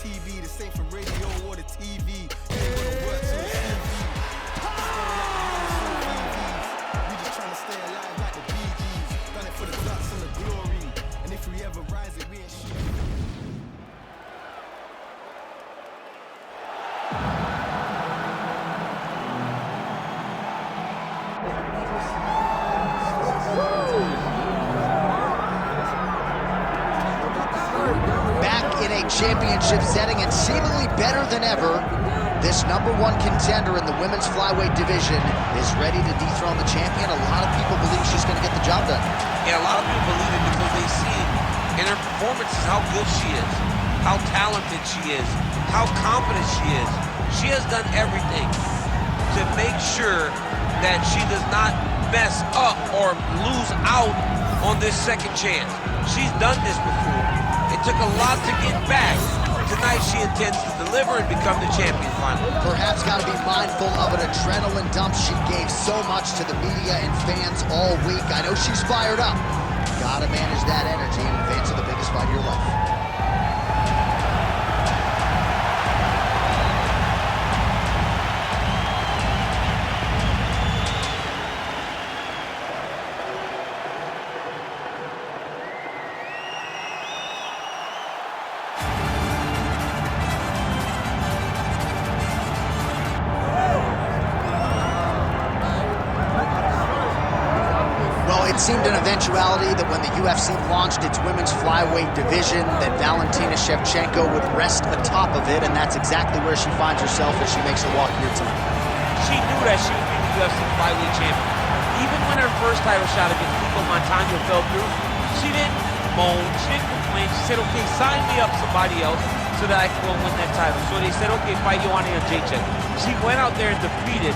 TV, the same from radio or the TV. It ain't gonna work, so it's TV. We just trying to stay alive like the Bee Gees. Done it for the guts and the glory. And if we ever rise it, we ain't shit. Championship setting and seemingly better than ever, this #1 contender in the women's flyweight division is ready to dethrone the champion. A lot of people believe she's going to get the job done. Yeah, a lot of people believe it because they see in her performances how good she is, how talented she is, how confident she is. She has done everything to make sure that she does not mess up or lose out on this second chance. She's done this before. It took a lot to get back. Tonight she intends to deliver and become the champion finally. Perhaps got to be mindful of an adrenaline dump. She gave so much to the media and fans all week. I know she's fired up. Got to manage that energy in advance of the biggest fight of your life. It seemed an eventuality that when the UFC launched its women's flyweight division, that Valentina Shevchenko would rest atop of it, and that's exactly where she finds herself as she makes her walk here tonight. She knew that she would be the UFC flyweight champion. Even when her first title shot against Nico Montano fell through, she didn't moan, she didn't complain. She said, okay, sign me up somebody else so that I can go and win that title. So they said, okay, fight Joanna Jędrzejczyk. She went out there and defeated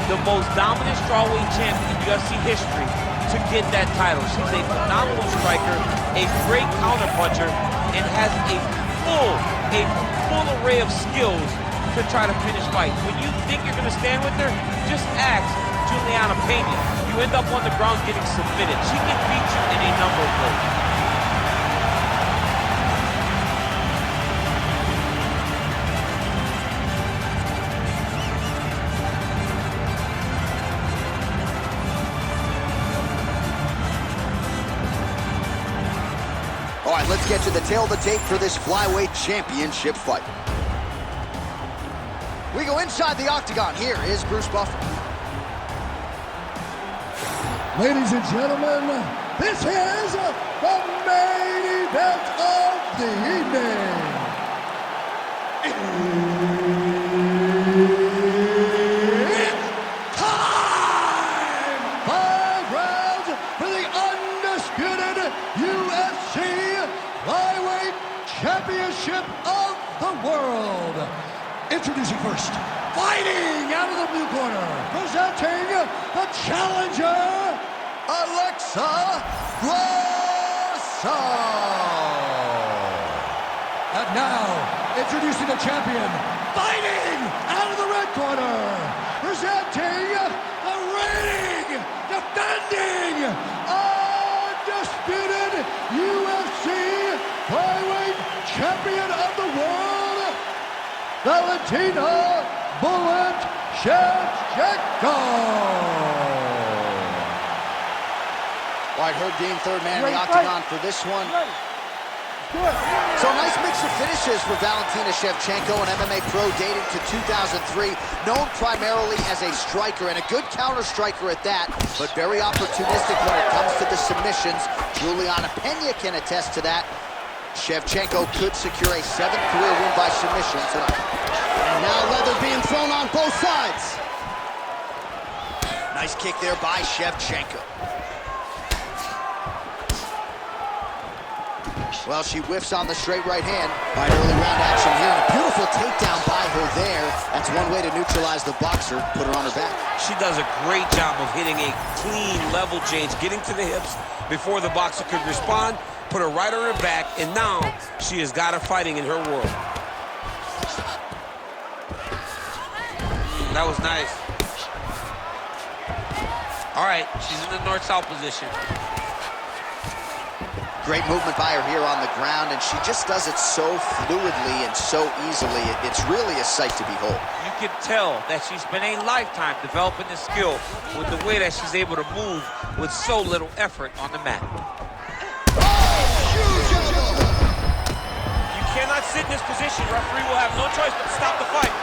the most dominant strawweight champion in UFC history to get that title. She's a phenomenal striker, a great counterpuncher, and has a full array of skills to try to finish fights. When you think you're going to stand with her, just ask Juliana Pena. You end up on the ground getting submitted. She can beat you in a number of ways. All right, let's get to the tail of the tape for this flyweight championship fight. We go inside the octagon. Here is Bruce Buffer. Ladies and gentlemen, this is the main event of the evening. It's time! 5 rounds for the undisputed UFC Flyweight Championship of the world. Introducing first, fighting out of the blue corner, presenting the challenger, Alexa Grasso. And now, introducing the champion, fighting out of the red corner, presenting the reigning, defending, undisputed UFC Flyweight Champion of the world, Valentina Shevchenko. All right, Herb Dean, third man in the octagon for this one. So nice mix of finishes for Valentina Shevchenko, an MMA pro dating to 2003, known primarily as a striker and a good counter striker at that, but very opportunistic when it comes to the submissions. Juliana Pena can attest to that. Shevchenko could secure a 7th career win by submission tonight. And now leather being thrown on both sides. Nice kick there by Shevchenko. Well, she whiffs on the straight right hand. Right, early round action here, and a beautiful takedown by her there. That's one way to neutralize the boxer, put her on her back. She does a great job of hitting a clean level change, getting to the hips before the boxer could respond, put her right on her back, and now she has got her fighting in her world. That was nice. All right, she's in the north-south position. Great movement by her here on the ground, and she just does it so fluidly and so easily. It's really a sight to behold. You can tell that she spent a lifetime developing this skill with the way that she's able to move with so little effort on the mat. You cannot sit in this position. Referee will have no choice but to stop the fight.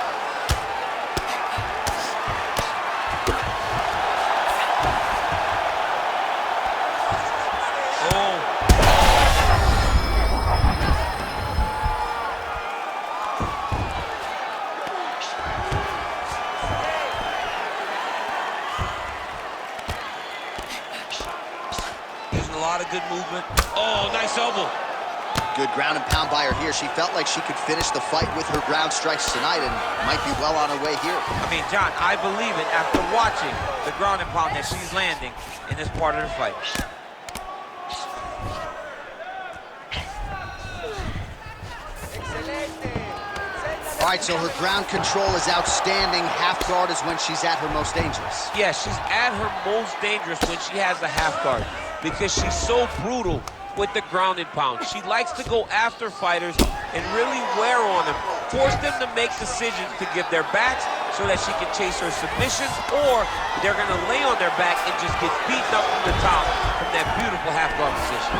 Good movement. Oh, nice elbow. Good ground and pound by her here. She felt like she could finish the fight with her ground strikes tonight and might be well on her way here. I mean, John, I believe it after watching the ground and pound that she's landing in this part of the fight. All right, so her ground control is outstanding. Half guard is when she's at her most dangerous. Yeah, she's at her most dangerous when she has the half guard, because she's so brutal with the ground and pound. She likes to go after fighters and really wear on them, force them to make decisions to give their backs so that she can chase her submissions, or they're gonna lay on their back and just get beaten up from the top from that beautiful half guard position.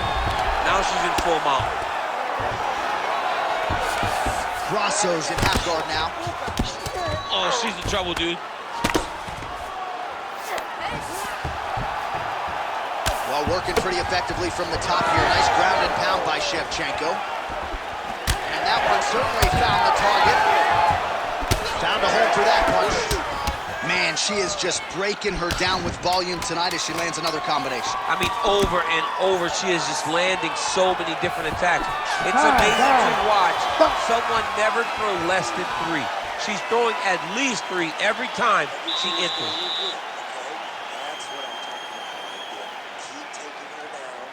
Now she's in full mount. Grasso's in half guard now. Oh, she's in trouble, dude. Well, working pretty effectively from the top here. Nice ground and pound by Shevchenko. And that one certainly found the target. Found a hole for that punch. Man, she is just breaking her down with volume tonight as she lands another combination. I mean, over and over, she is just landing so many different attacks. It's amazing to watch someone never throw less than 3. She's throwing at least 3 every time she enters. That's what I'm talking about. Keep taking her down.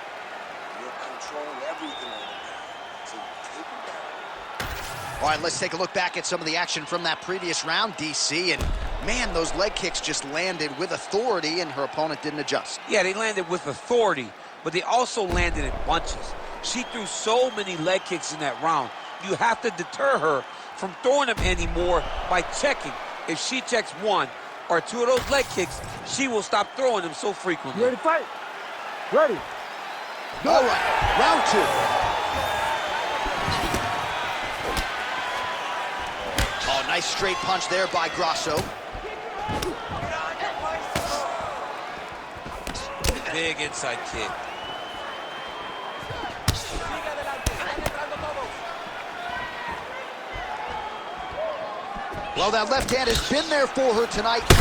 You're controlling everything on the ground. So you take her down. All right, let's take a look back at some of the action from that previous round, DC, and man, those leg kicks just landed with authority and her opponent didn't adjust. Yeah, they landed with authority, but they also landed in bunches. She threw so many leg kicks in that round. You have to deter her from throwing them anymore by checking. If she checks 1 or 2 of those leg kicks, she will stop throwing them so frequently. You ready to fight? Ready. All right, round 2. Oh, nice straight punch there by Grasso. Big inside kick. Well, that left hand has been there for her tonight. Oh,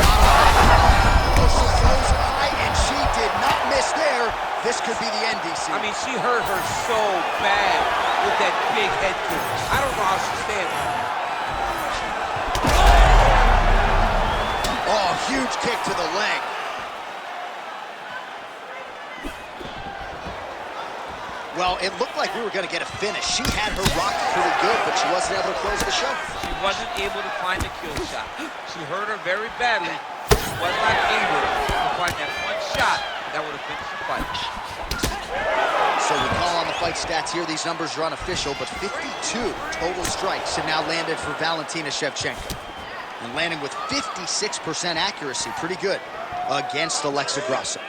she throws high, and she did not miss there. This could be the end, DC. I mean, she hurt her so bad with that big head kick. I don't know how she stands. Oh, huge kick to the leg. Well, it looked like we were going to get a finish. She had her rocked pretty good, but she wasn't able to close the show. She wasn't able to find the kill shot. She hurt her very badly. She was not able to find that one shot that would have finished the fight. So we call on the fight stats here. These numbers are unofficial, but 52 total strikes have now landed for Valentina Shevchenko. And landing with 56% accuracy, pretty good, against Alexa Grasso.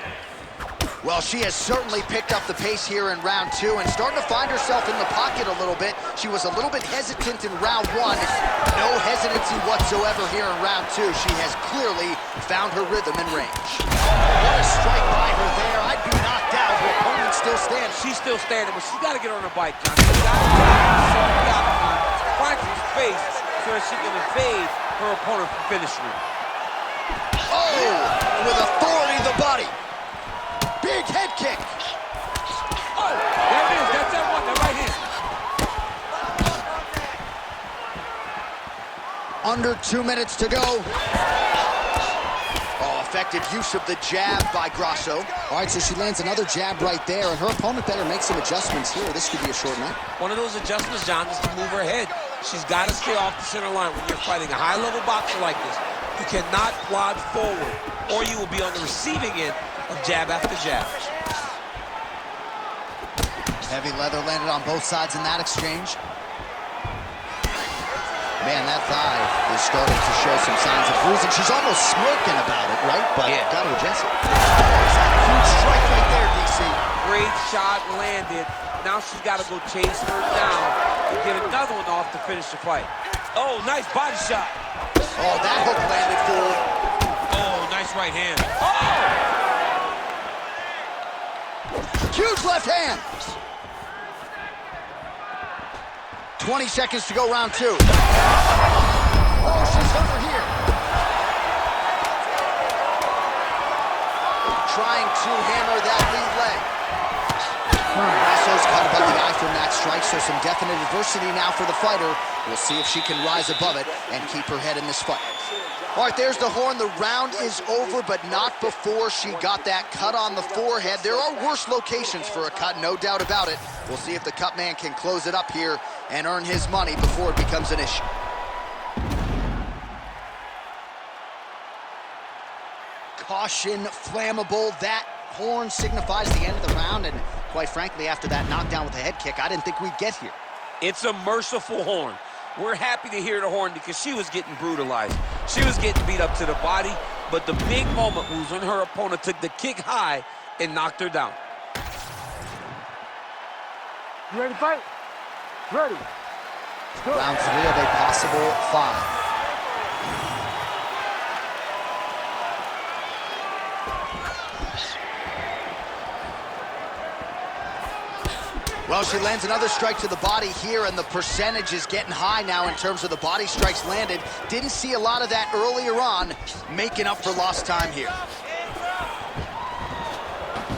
Well, she has certainly picked up the pace here in round 2 and starting to find herself in the pocket a little bit. She was a little bit hesitant in round 1. No hesitancy whatsoever here in round 2. She has clearly found her rhythm and range. What a strike by her there. I'd be knocked out. Her opponent still stands. She's still standing, but she's got to get on her bike, John. She's got to find some space so that she can evade her opponent from finishing her. Oh, with authority to the body. Big head kick. Oh, there it is. That's that one, the right hand. Under 2 minutes to go. Oh, effective use of the jab by Grasso. All right, so she lands another jab right there, and her opponent better make some adjustments here. This could be a short night. One of those adjustments, John, is to move her head. She's got to stay off the center line when you're fighting a high-level boxer like this. You cannot plod forward, or you will be on the receiving end of jab after jab. Heavy leather landed on both sides in that exchange. Man, that thigh is starting to show some signs of bruising. She's almost smirking about it, right? But got to address it. Huge strike right there, DC. Great shot landed. Now she's got to go chase her down and get another one off to finish the fight. Oh, nice body shot. Oh, that hook landed full. Oh, nice right hand. Oh! Huge left hand. 20 seconds to go, round 2. Oh, she's hurt her here. Trying to hammer that lead leg. Grasso's cut above the eye from that strike, so some definite adversity now for the fighter. We'll see if she can rise above it and keep her head in this fight. All right, there's the horn. The round is over, but not before she got that cut on the forehead. There are worse locations for a cut, no doubt about it. We'll see if the cut man can close it up here and earn his money before it becomes an issue. Caution, flammable. That horn signifies the end of the round, and quite frankly, after that knockdown with the head kick, I didn't think we'd get here. It's a merciful horn. We're happy to hear the horn because she was getting brutalized. She was getting beat up to the body, but the big moment was when her opponent took the kick high and knocked her down. You ready to fight? Ready. Round 3 of a possible 5. Well, she lands another strike to the body here, and the percentage is getting high now in terms of the body strikes landed. Didn't see a lot of that earlier on, making up for lost time here.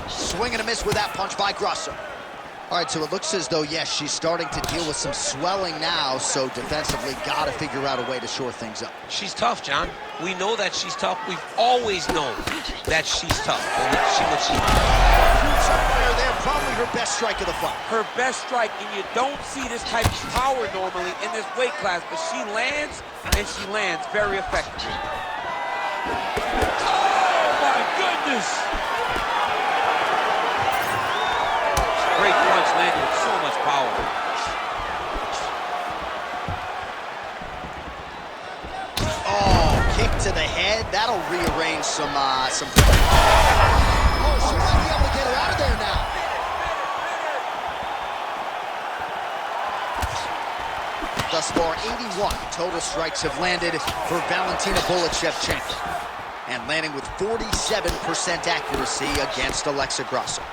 Swing and a miss with that punch by Grasso. All right, so it looks as though, yes, she's starting to deal with some swelling now, so defensively got to figure out a way to shore things up. She's tough, John. We know that she's tough. We've always known that she's tough. Huge there, probably her best strike of the fight. Her best strike, and you don't see this type of power normally in this weight class, but she lands, and she lands very effectively. Oh, my goodness! Great punch landed with so much power. Oh, kick to the head. That'll rearrange some. Oh, she might be able to get her out of there now. Thus far, 81 total strikes have landed for Valentina Shevchenko, and landing with 47% accuracy against Alexa Grasso.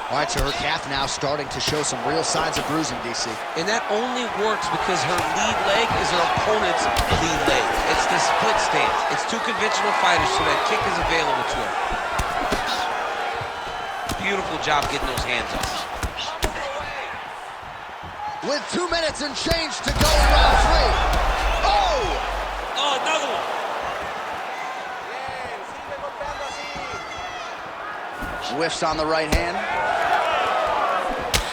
All right, so her calf now starting to show some real signs of bruising, DC. And that only works because her lead leg is her opponent's lead leg. It's the split stance. It's two conventional fighters, so that kick is available to her. Beautiful job getting those hands up. With 2 minutes and change to go in round 3. Oh! Oh, another one. Whiffs on the right hand.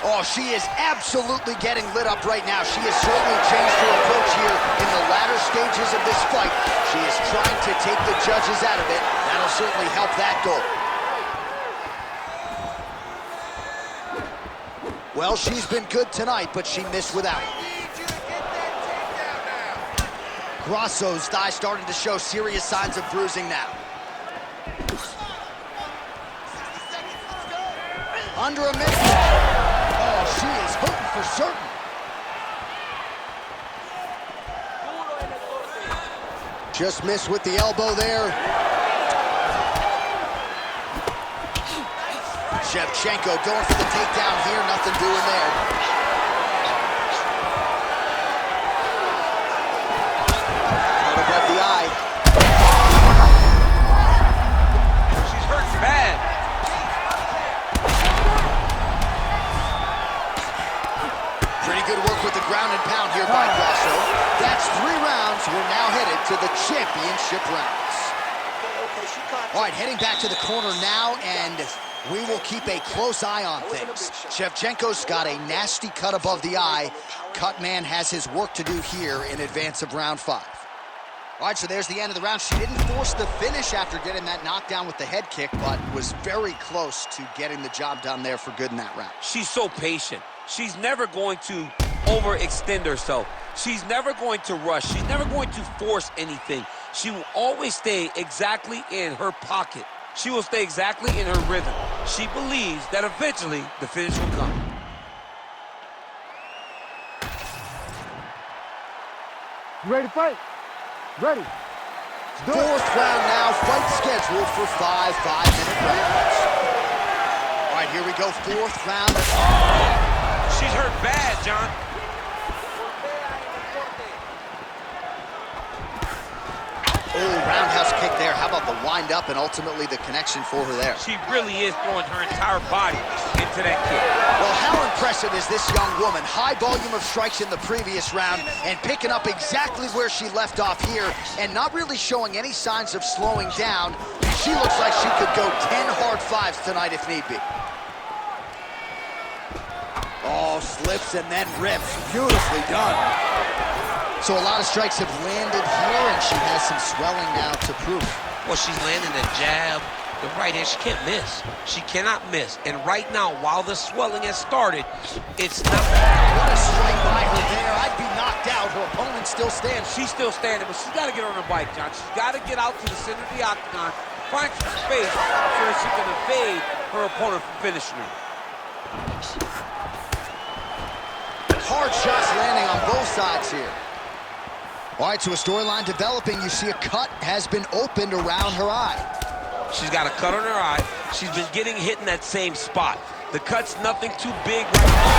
Oh, she is absolutely getting lit up right now. She has certainly changed her approach here in the latter stages of this fight. She is trying to take the judges out of it. That'll certainly help that goal. Well, she's been good tonight, but she missed without it. Grasso's thigh starting to show serious signs of bruising now. Under a minute. Oh, she is hurting for certain. Just missed with the elbow there. Shevchenko going for the takedown here. Nothing doing there. Out above the eye. She's hurting bad. Pretty good work with the ground and pound here by Grasso. That's 3 rounds. We're now headed to the championship rounds. All right, heading back to the corner now, and we will keep a close eye on things. Shevchenko's got a nasty cut above the eye. Cut man has his work to do here in advance of round 5. All right, so there's the end of the round. She didn't force the finish after getting that knockdown with the head kick, but was very close to getting the job done there for good in that round. She's so patient. She's never going to overextend herself. She's never going to rush. She's never going to force anything. She will always stay exactly in her pocket. She will stay exactly in her rhythm. She believes that eventually the finish will come. You ready to fight? Ready. Fourth round now, fight scheduled for 5 5-minute rounds. All right, here we go, fourth round. She's hurt bad, John. Oh, roundhouse kick there. How about the wind up and ultimately the connection for her there? She really is throwing her entire body into that kick. Well, how impressive is this young woman? High volume of strikes in the previous round and picking up exactly where she left off here and not really showing any signs of slowing down. She looks like she could go 10 hard fives tonight if need be. Oh, slips and then rips. Beautifully done. So a lot of strikes have landed here, and she has some swelling now to prove. Well, she's landing the jab, the right hand. She can't miss. She cannot miss. And right now, while the swelling has started, it's not. What a strike by her there. I'd be knocked out. Her opponent still stands. She's still standing, but she's got to get on her bike, John. She's got to get out to the center of the octagon, find some space so that she can evade her opponent from finishing her. Hard shots landing on both sides here. All right, so a storyline developing. You see a cut has been opened around her eye. She's got a cut on her eye. She's been getting hit in that same spot. The cut's nothing too big right now.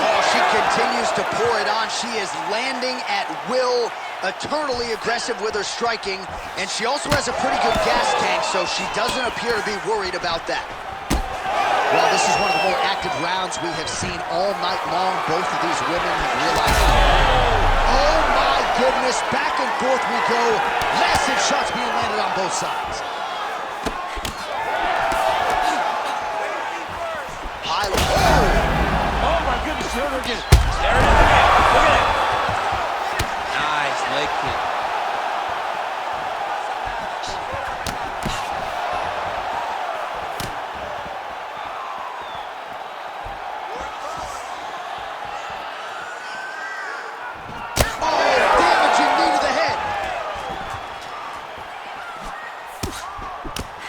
Oh, she continues to pour it on. She is landing at will, eternally aggressive with her striking, and she also has a pretty good gas tank, so she doesn't appear to be worried about that. Well, this is one of the more active rounds we have seen all night long. Both of these women have realized. Oh my goodness, back and forth we go. Massive shots being landed on both sides. High. Oh my goodness, here it again. There it is again. Look at it. Nice leg kick.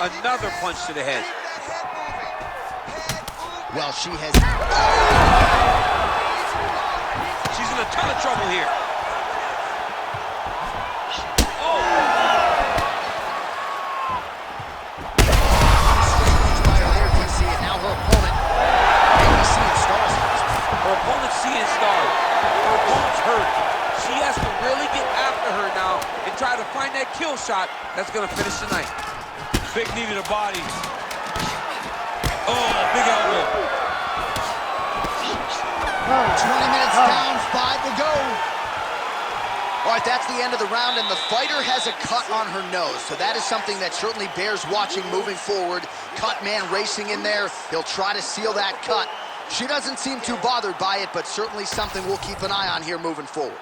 Another punch to the head. Well, she has. She's in a ton of trouble here. Now her opponent. Maybe seeing stars. Her opponent's seeing stars. Her opponent's hurt. She has to really get after her now and try to find that kill shot that's going to finish tonight. Big knee to the body. Oh, big elbow. 20 minutes down, 5 to go. All right, that's the end of the round, and the fighter has a cut on her nose, so that is something that certainly bears watching moving forward. Cut man racing in there. He'll try to seal that cut. She doesn't seem too bothered by it, but certainly something we'll keep an eye on here moving forward.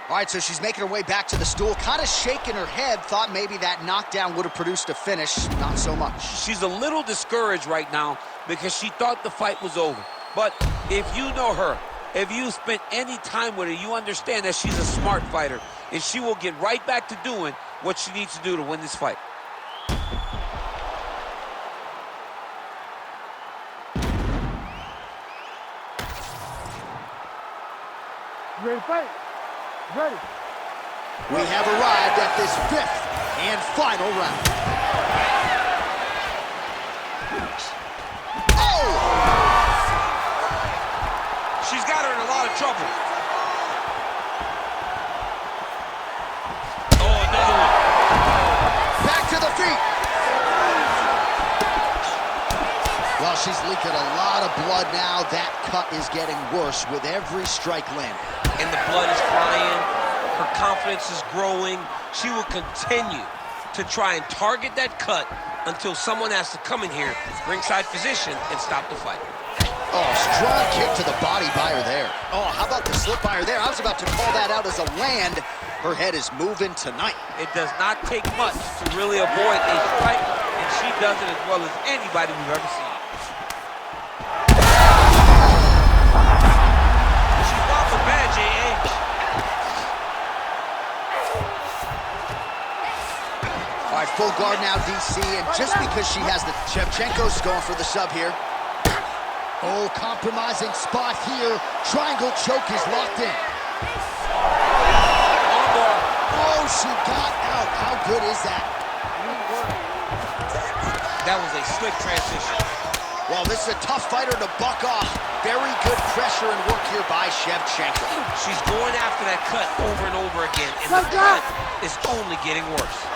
All right, so she's making her way back to the stool, kind of shaking her head, thought maybe that knockdown would have produced a finish. Not so much. She's a little discouraged right now because she thought the fight was over. But if you know her, if you spent any time with her, you understand that she's a smart fighter, and she will get right back to doing what she needs to do to win this fight. You ready to fight? Ready. We have arrived at this 5th and final round. Oh! She's got her in a lot of trouble. Oh, another one. Back to the feet. Well, she's leaking a lot of blood now. That cut is getting worse with every strike landed. And the blood is flying. Her confidence is growing. She will continue to try and target that cut until someone has to come in here, ringside position, and stop the fight. Oh, strong kick to the body by her there. Oh, how about the slip by her there? I was about to call that out as a land. Her head is moving tonight. It does not take much to really avoid a strike, and she does it as well as anybody we've ever seen. She's not so bad, J.A. All right, full guard now, DC, and just because she has the... Shevchenko's going for the sub here. Oh, compromising spot here. Triangle choke is locked in. Oh, she got out. How good is that? That was a slick transition. Well, this is a tough fighter to buck off. Very good pressure and work here by Shevchenko. She's going after that cut over and over again, and the cut is only getting worse.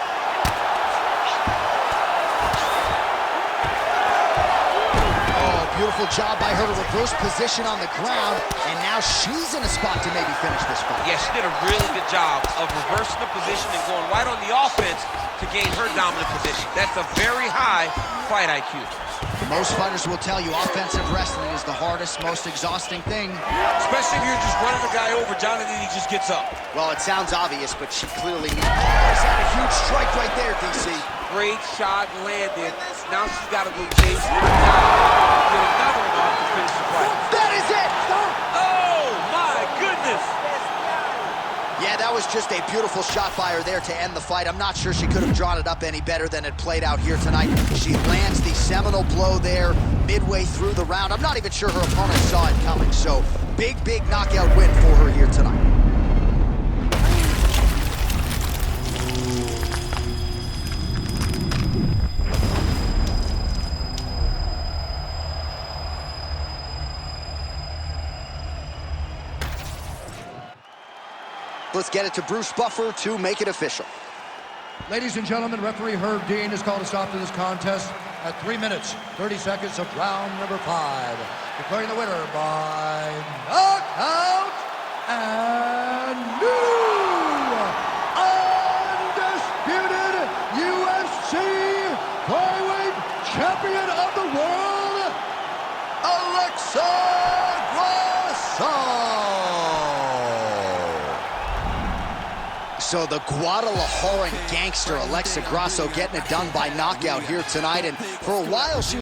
Beautiful job by her to reverse position on the ground, and now she's in a spot to maybe finish this fight. Yeah, she did a really good job of reversing the position and going right on the offense to gain her dominant position. That's a very high fight IQ. Most fighters will tell you offensive wrestling is the hardest, most exhausting thing. Especially if you're just running the guy over, John, and then he just gets up. Well, it sounds obvious, but she clearly needs... Oh, is that a huge strike right there, DC? Great shot landed. Now she's got to go chase. Get another one off to finish the fight. That is it! Oh, my goodness! Yeah, that was just a beautiful shot by her there to end the fight. I'm not sure she could have drawn it up any better than it played out here tonight. She lands the seminal blow there midway through the round. I'm not even sure her opponent saw it coming, so big knockout win for her here tonight. Let's get it to Bruce Buffer to make it official. Ladies and gentlemen, referee Herb Dean has called a stop to this contest at 3 minutes, 30 seconds of round number 5. Declaring the winner by knockout and new undisputed UFC flyweight champion of the world, Alexa Grasso. So the Guadalajaran gangster Alexa Grasso getting it done by knockout here tonight, and for a while she